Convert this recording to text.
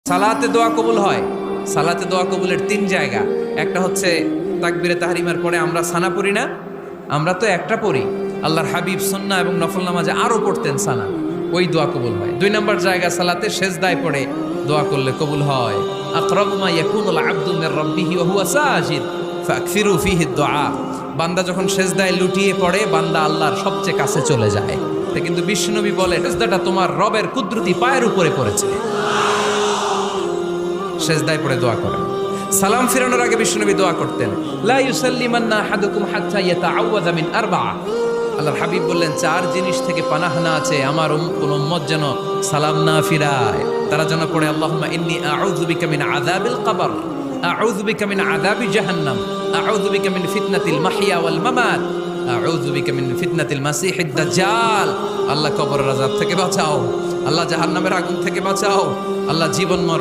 সালাতে দোয়া কবুল হয়। সালাতে দোয়া কবুলের 3 জায়গা। একটা হচ্ছে তাকবীরে তাহরিমার পরে আমরা সানা পড়ি না, আমরা তো একটা পড়ি। আল্লাহর হাবিব সুন্নাহ এবং নফল নামাজে আরো পড়তেন সানা, ওই দোয়া কবুল হয়। 2 নম্বর জায়গা সালাতে সেজদায় পড়ে দোয়া করলে কবুল হয়। আকরাবু মা ইয়াকুনুল আবদু মির রাব্বিহি ওয়া হুয়া সাজিদ ফাকসিরু ফীহি দুআ। বান্দা যখন সেজদায় লুটিয়ে পড়ে, বান্দা আল্লাহর সবচেয়ে কাছে চলে যায়। কিন্তু বিশ্বনবী বলে, সেজদাটা তোমার রবের কুদরতি পায়ের উপরে পড়েছে। সেজদায় পড়ে দোয়া করেন। সালাম ফিরানোর আগে বিশ্বনবী দোয়া করতেন, লা ইউসাল্লিমান্না আহাদুকুম হাত্তা ইয়াতাআওয়াযা মিন আরবা'a। আল্লাহর হাবিব বললেন, 4 জিনিস থেকে পানাহানা আছে, আমার কোন উম্মত যেন সালাম না ফিরায়। তারা যেন পড়ে, আল্লাহুম্মা ইন্নী আউযু বিকা মিন আযাবিল কবর, আউযু বিকা মিন আযাবি জাহান্নাম, আউযু বিকা মিন ফিতনাতিল মাহইয়া ওয়াল মামাত, আউযু বিকা মিন ফিতনাতিল মাসিহিদ দাজ্জাল। আল্লাহ কবরের আযাব থেকে বাঁচাও, আল্লাহ জাহান্নামের আগুন থেকে বাঁচাও, আল্লাহ জীবন